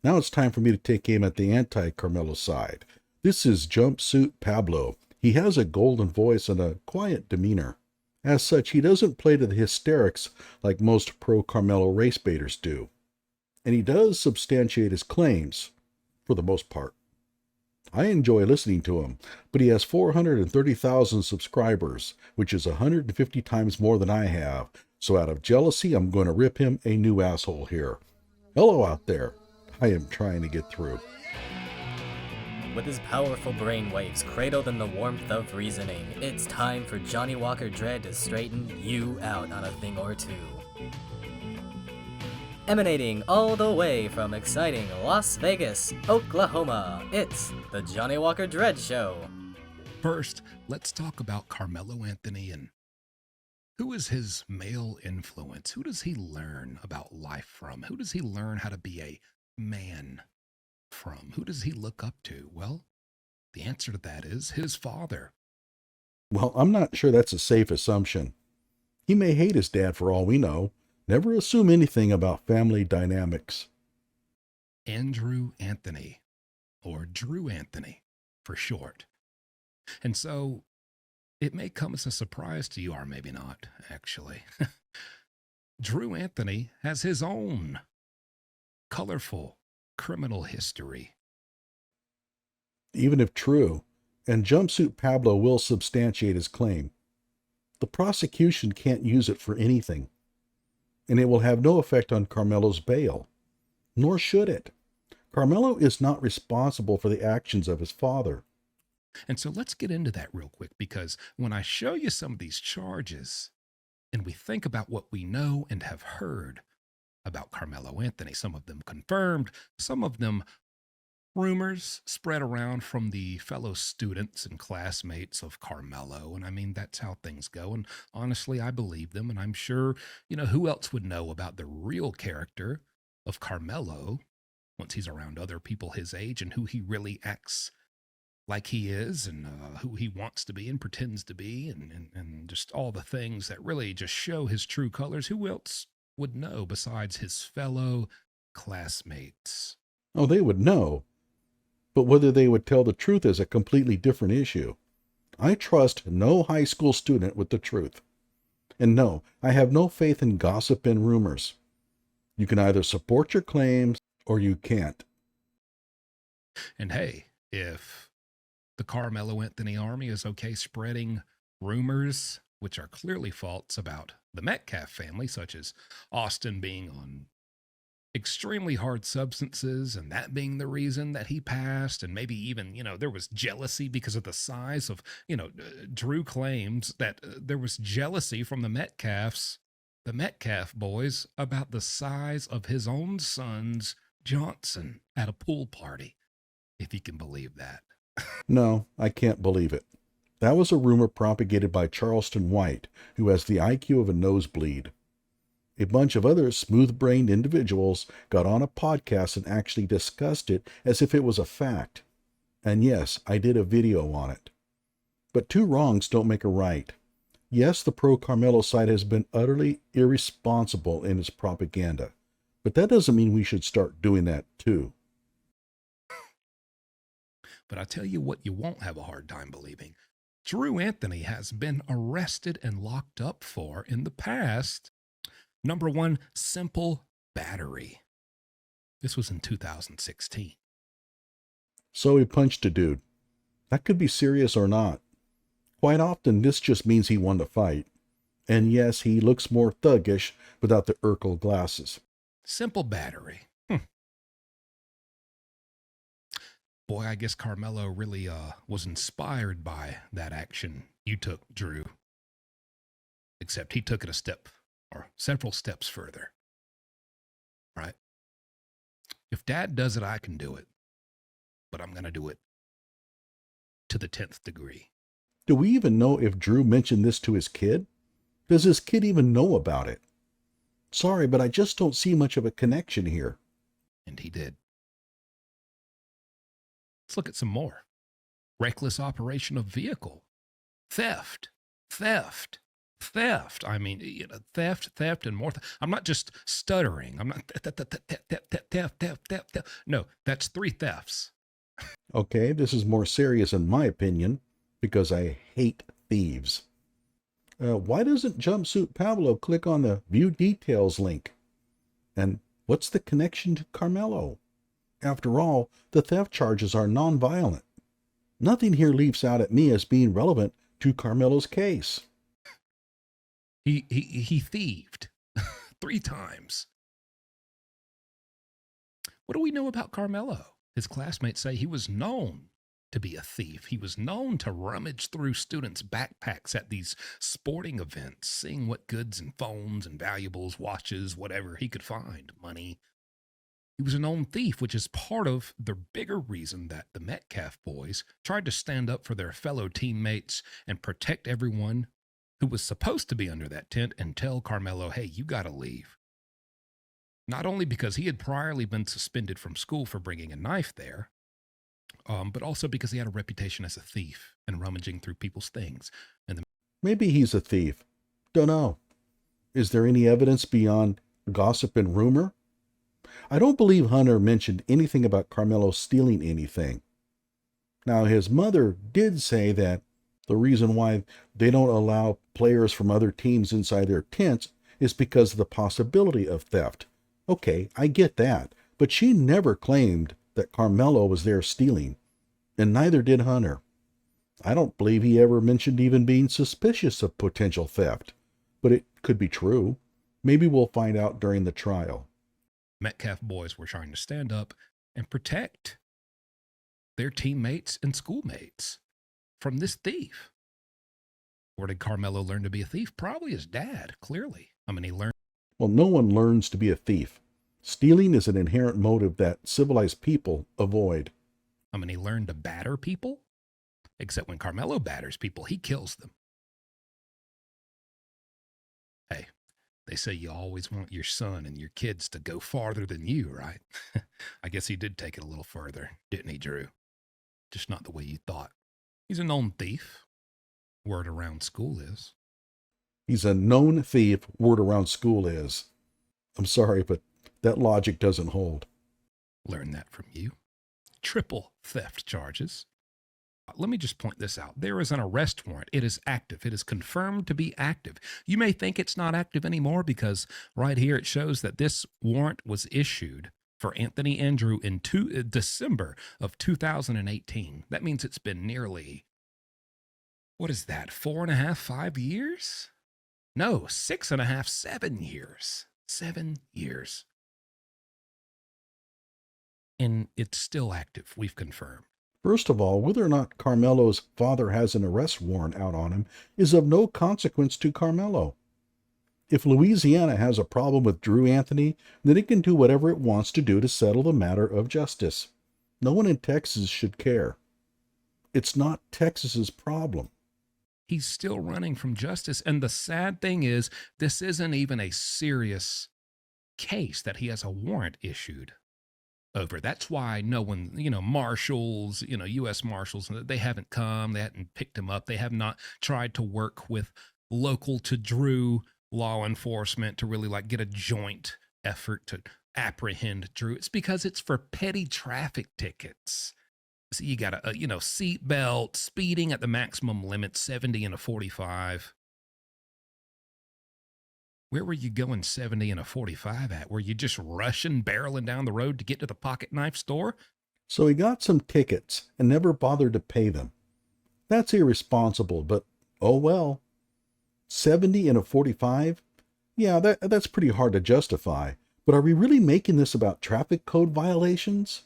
Now it's time for me to take aim at the anti-Karmelo side. This is JumpSuitPablo. He has a golden voice and a quiet demeanor. As such, he doesn't play to the hysterics like most pro-Karmelo race baiters do. And he does substantiate his claims, for the most part. I enjoy listening to him, but he has 430,000 subscribers, which is 150 times more than I have. So out of jealousy, I'm going to rip him a new asshole here. Hello out there. I am trying to get through. With his powerful brainwaves cradled in the warmth of reasoning, it's time for Johnny Walker Dread to straighten you out on a thing or two. Emanating all the way from exciting Las Vegas, Oklahoma, it's the Johnny Walker Dread Show. First, let's talk about Karmelo Anthony and who is his male influence? Who does he learn about life from? Who does he learn how to be a man from? Who does he look up to? Well, the answer to that is his father. Well, I'm not sure that's a safe assumption. He may hate his dad for all we know. Never assume anything about family dynamics. Andrew Anthony, or Drew Anthony for short. And so it may come as a surprise to you, or maybe not, actually. Drew Anthony has his own colorful criminal history. Even if true, and JumpSuitPablo will substantiate his claim, the prosecution can't use it for anything. And it will have no effect on Karmelo's bail. Nor should it. Karmelo is not responsible for the actions of his father. And so let's get into that real quick, because when I show you some of these charges and we think about what we know and have heard about Karmelo Anthony, some of them confirmed, some of them rumors spread around from the fellow students and classmates of Karmelo. And I mean, that's how things go. And honestly, I believe them. And I'm sure, who else would know about the real character of Karmelo once he's around other people his age and who he really acts like he is and who he wants to be and pretends to be and just all the things that really just show his true colors. Who else would know besides his fellow classmates? Oh, they would know. But whether they would tell the truth is a completely different issue. I trust no high school student with the truth. And no, I have no faith in gossip and rumors. You can either support your claims or you can't. And hey, if the Karmelo Anthony army is okay spreading rumors, which are clearly false, about the Metcalf family, such as Austin being on extremely hard substances and that being the reason that he passed, and maybe even, there was jealousy because of the size of, Drew claims that there was jealousy from the Metcalf boys about the size of his own son's Johnson at a pool party, if you can believe that. No, I can't believe it. That was a rumor propagated by Charleston White, who has the IQ of a nosebleed. A bunch of other smooth-brained individuals got on a podcast and actually discussed it as if it was a fact. And yes, I did a video on it. But two wrongs don't make a right. Yes, the pro-Karmelo side has been utterly irresponsible in its propaganda. But that doesn't mean we should start doing that too. But I tell you what you won't have a hard time believing. Drew Anthony has been arrested and locked up for, in the past, number one, simple battery. This was in 2016. So he punched a dude. That could be serious or not. Quite often, this just means he won the fight. And yes, he looks more thuggish without the Urkel glasses. Simple battery. Boy, I guess Karmelo really was inspired by that action you took, Drew. Except he took it a step or several steps further. Right? If Dad does it, I can do it. But I'm going to do it to the 10th degree. Do we even know if Drew mentioned this to his kid? Does his kid even know about it? Sorry, but I just don't see much of a connection here. And he did. Let's look at some more. Reckless operation of vehicle. Theft. theft. I mean, theft, and more. I'm not just stuttering. I'm not theft. No, that's 3 thefts. Okay, this is more serious in my opinion because I hate thieves. Why doesn't Jumpsuit Pablo click on the View Details link? And what's the connection to Karmelo? After all, the theft charges are nonviolent. Nothing here leaps out at me as being relevant to Karmelo's case. He thieved 3 times. What do we know about Karmelo? His classmates say he was known to be a thief. He was known to rummage through students' backpacks at these sporting events, seeing what goods and phones and valuables, watches, whatever he could find, money. He was a known thief, which is part of the bigger reason that the Metcalf boys tried to stand up for their fellow teammates and protect everyone who was supposed to be under that tent and tell Karmelo, hey, you got to leave. Not only because he had priorly been suspended from school for bringing a knife there, but also because he had a reputation as a thief and rummaging through people's things. And Maybe he's a thief. Don't know. Is there any evidence beyond gossip and rumor? I don't believe Hunter mentioned anything about Karmelo stealing anything. Now, his mother did say that the reason why they don't allow players from other teams inside their tents is because of the possibility of theft. Okay, I get that, but she never claimed that Karmelo was there stealing, and neither did Hunter. I don't believe he ever mentioned even being suspicious of potential theft, but it could be true. Maybe we'll find out during the trial. Metcalf boys were trying to stand up and protect their teammates and schoolmates from this thief. Where did Karmelo learn to be a thief? Probably his dad, clearly. I mean, he learned. Well, no one learns to be a thief. Stealing is an inherent motive that civilized people avoid. I mean, he learned to batter people. Except when Karmelo batters people, he kills them. Hey, they say you always want your son and your kids to go farther than you, right? I guess he did take it a little further, didn't he, Drew? Just not the way you thought. He's a known thief. Word around school is. He's a known thief, word around school is. I'm sorry, but that logic doesn't hold. Learned that from you. Triple theft charges. Let me just point this out. There is an arrest warrant. It is active. It is confirmed to be active. You may think it's not active anymore because right here it shows that this warrant was issued for Anthony Andrew in December of 2018. That means it's been nearly, what is that, 4.5, 5 years? No, 6.5, 7 years. 7 years. And it's still active, we've confirmed. First of all, whether or not Karmelo's father has an arrest warrant out on him is of no consequence to Karmelo. If Louisiana has a problem with Drew Anthony, then it can do whatever it wants to do to settle the matter of justice. No one in Texas should care. It's not Texas's problem. He's still running from justice. And the sad thing is, this isn't even a serious case that he has a warrant issued over. That's why no one, marshals, U.S. marshals, they haven't come, they haven't picked him up. They have not tried to work with local to Drew law enforcement to really get a joint effort to apprehend Drew. It's because it's for petty traffic tickets. So you got a, seat belt, speeding at the maximum limit, 70 and a 45. Where were you going 70 and a 45 at? Were you just rushing, barreling down the road to get to the pocket knife store? So he got some tickets and never bothered to pay them. That's irresponsible, but oh well. 70 and a 45? Yeah, that's pretty hard to justify. But are we really making this about traffic code violations?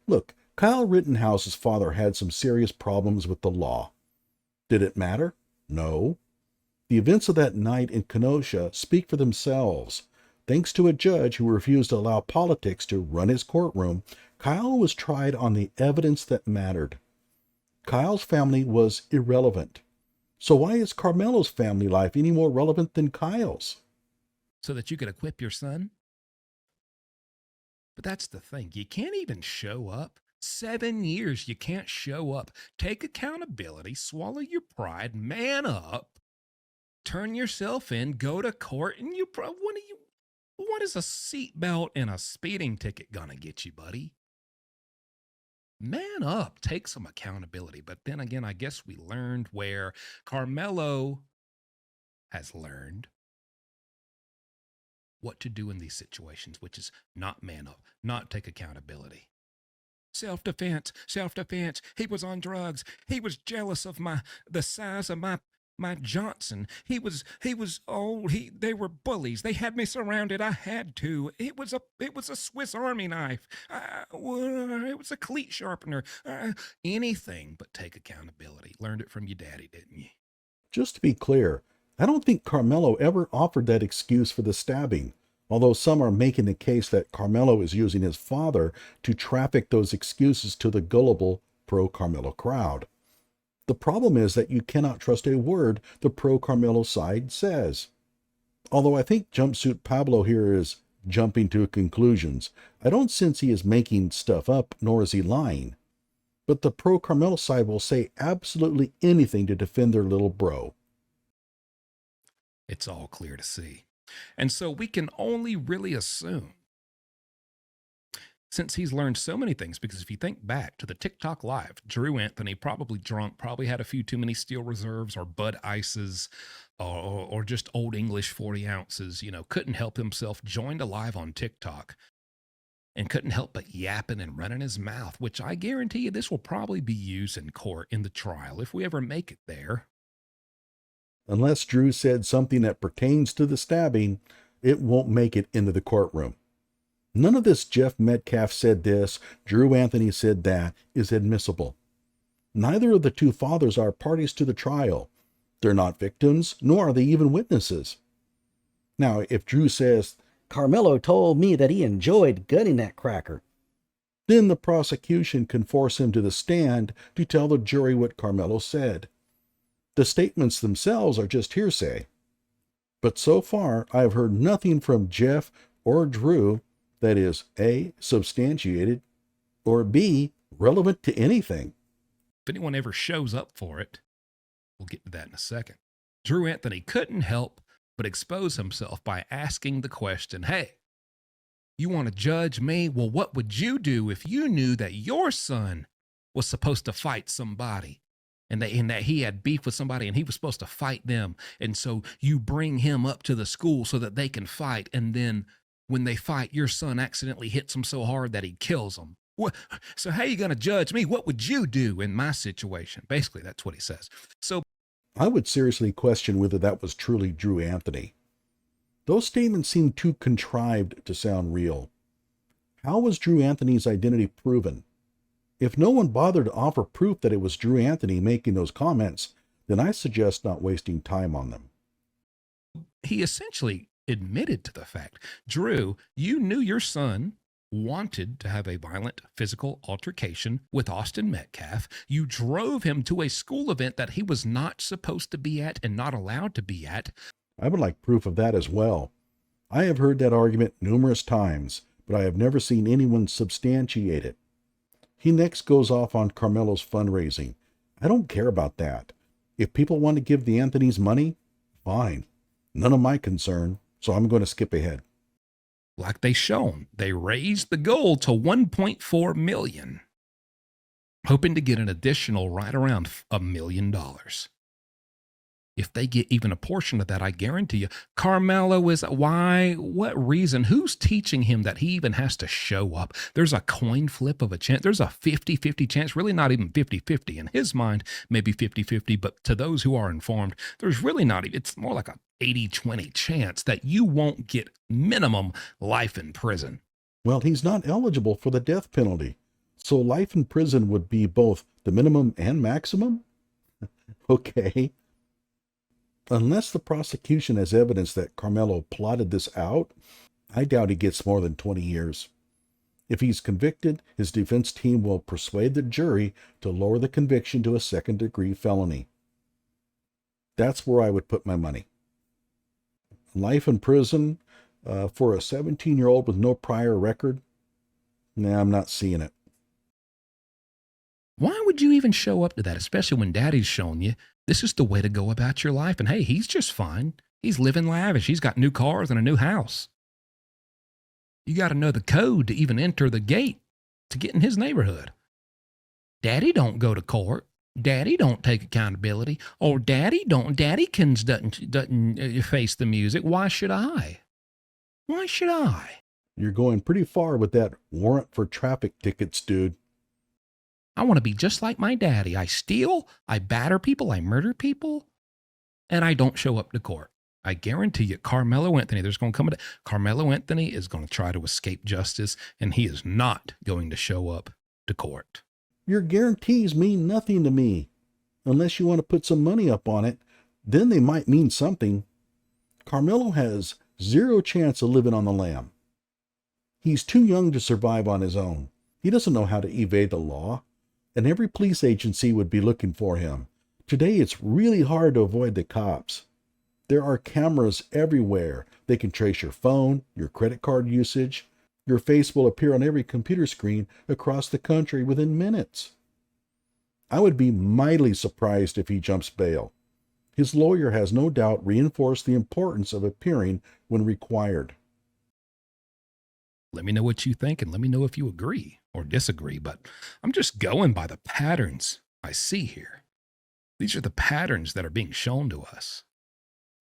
Look, Kyle Rittenhouse's father had some serious problems with the law. Did it matter? No. The events of that night in Kenosha speak for themselves. Thanks to a judge who refused to allow politics to run his courtroom, Kyle was tried on the evidence that mattered. Kyle's family was irrelevant. So why is Karmelo's family life any more relevant than Kyle's? So that you could equip your son? But that's the thing. You can't even show up. 7 years, you can't show up. Take accountability, swallow your pride, man up, turn yourself in, go to court, and what is a seatbelt and a speeding ticket gonna get you, buddy? Man up, take some accountability. But then again, I guess we learned where Karmelo has learned what to do in these situations, which is not man up, not take accountability. Self-defense, self-defense. He was on drugs. He was jealous of the size of my Johnson. He was old. They were bullies. They had me surrounded. I had to. It was a Swiss Army knife. It was a cleat sharpener. Anything but take accountability. Learned it from your daddy, didn't you? Just to be clear, I don't think Karmelo ever offered that excuse for the stabbing, although some are making the case that Karmelo is using his father to traffic those excuses to the gullible pro-Karmelo crowd. The problem is that you cannot trust a word the pro-Karmelo side says. Although I think JumpSuitPablo here is jumping to conclusions, I don't sense he is making stuff up, nor is he lying. But the pro-Karmelo side will say absolutely anything to defend their little bro. It's all clear to see. And so we can only really assume, since he's learned so many things, because if you think back to the TikTok live, Drew Anthony, probably drunk, probably had a few too many Steel Reserves or Bud Ices or just Old English 40 ounces, couldn't help himself, joined a live on TikTok and couldn't help but yapping and running his mouth, which I guarantee you this will probably be used in court in the trial if we ever make it there. Unless Drew said something that pertains to the stabbing, it won't make it into the courtroom. None of this Jeff Metcalf said this, Drew Anthony said that is admissible. Neither of the two fathers are parties to the trial. They're not victims, nor are they even witnesses. Now, if Drew says, Karmelo told me that he enjoyed gunning that cracker, then the prosecution can force him to the stand to tell the jury what Karmelo said. The statements themselves are just hearsay. But so far, I have heard nothing from Jeff or Drew that is A, substantiated, or B, relevant to anything. If anyone ever shows up for it, we'll get to that in a second. Drew Anthony couldn't help but expose himself by asking the question, hey, you want to judge me? Well, what would you do if you knew that your son was supposed to fight somebody? And that he had beef with somebody and he was supposed to fight them. And so you bring him up to the school so that they can fight. And then when they fight, your son accidentally hits him so hard that he kills them. So how are you going to judge me? What would you do in my situation? Basically, that's what he says. So I would seriously question whether that was truly Drew Anthony. Those statements seem too contrived to sound real. How was Drew Anthony's identity proven? If no one bothered to offer proof that it was Drew Anthony making those comments, then I suggest not wasting time on them. He essentially admitted to the fact, Drew, you knew your son wanted to have a violent physical altercation with Austin Metcalf. You drove him to a school event that he was not supposed to be at and not allowed to be at. I would like proof of that as well. I have heard that argument numerous times, but I have never seen anyone substantiate it. He next goes off on Karmelo's fundraising. I don't care about that. If people want to give the Anthonys money, fine. None of my concern, so I'm going to skip ahead. Like they shown, they raised the goal to $1.4 million, hoping to get an additional right around $1 million. If they get even a portion of that, I guarantee you, Karmelo is what reason? Who's teaching him that he even has to show up? There's a coin flip of a chance. There's a 50-50 chance, really not even 50-50. In his mind, maybe 50-50, but to those who are informed, there's really not, it's more like a 80-20 chance that you won't get minimum life in prison. Well, he's not eligible for the death penalty. So life in prison would be both the minimum and maximum? Okay. Unless the prosecution has evidence that Karmelo plotted this out, I doubt he gets more than 20 years. If he's convicted, his defense team will persuade the jury to lower the conviction to a second-degree felony. That's where I would put my money. Life in prison for a 17-year-old with no prior record? Nah, I'm not seeing it. Why would you even show up to that, especially when daddy's shown you This is the way to go about your life. And hey, he's just fine. He's living lavish. He's got new cars and a new house. You got to know the code to even enter the gate to get in his neighborhood. Daddy don't go to court. Daddy don't take accountability. Or Daddykins doesn't face the music. Why should I? Why should I? You're going pretty far with that warrant for traffic tickets, dude. I want to be just like my daddy. I steal, I batter people, I murder people, and I don't show up to court. I guarantee you, Karmelo Anthony, there's going to come a day. Karmelo Anthony is going to try to escape justice, and he is not going to show up to court. Your guarantees mean nothing to me. Unless you want to put some money up on it, then they might mean something. Karmelo has zero chance of living on the lam. He's too young to survive on his own. He doesn't know how to evade the law, and every police agency would be looking for him. Today, it's really hard to avoid the cops. There are cameras everywhere. They can trace your phone, your credit card usage. Your face will appear on every computer screen across the country within minutes. I would be mightily surprised if he jumps bail. His lawyer has no doubt reinforced the importance of appearing when required. Let me know what you think, and let me know if you agree or disagree, but I'm just going by the patterns I see here. These are the patterns that are being shown to us.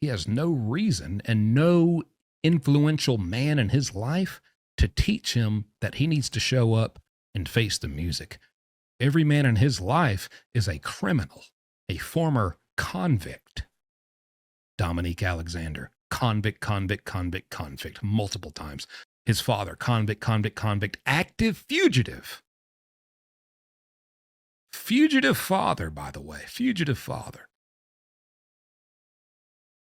He has no reason and no influential man in his life to teach him that he needs to show up and face the music. Every man in his life is a criminal, a former convict. Dominique Alexander, convict, multiple times. His father, convict, active fugitive. Fugitive father, by the way, fugitive father.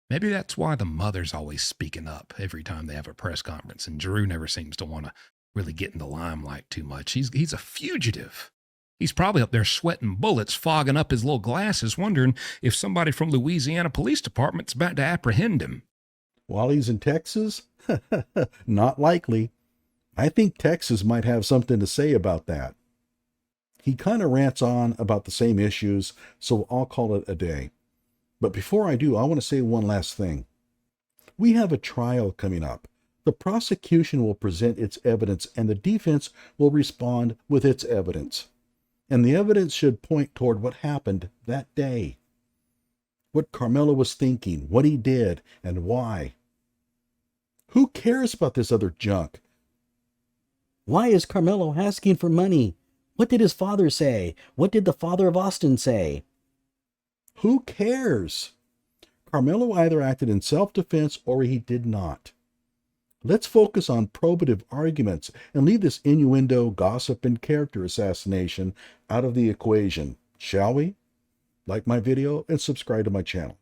Maybe that's why the mother's always speaking up every time they have a press conference, and Drew never seems to want to really get in the limelight too much. He's a fugitive. He's probably up there sweating bullets, fogging up his little glasses, wondering if somebody from Louisiana Police Department's about to apprehend him. While he's in Texas? Not likely. I think Texas might have something to say about that. He kind of rants on about the same issues, so I'll call it a day. But before I do, I want to say one last thing. We have a trial coming up. The prosecution will present its evidence, and the defense will respond with its evidence. And the evidence should point toward what happened that day. What Karmelo was thinking, what he did, and why. Who cares about this other junk? Why is Karmelo asking for money? What did his father say? What did the father of Austin say? Who cares? Karmelo either acted in self-defense or he did not. Let's focus on probative arguments and leave this innuendo, gossip, and character assassination out of the equation, shall we? Like my video and subscribe to my channel.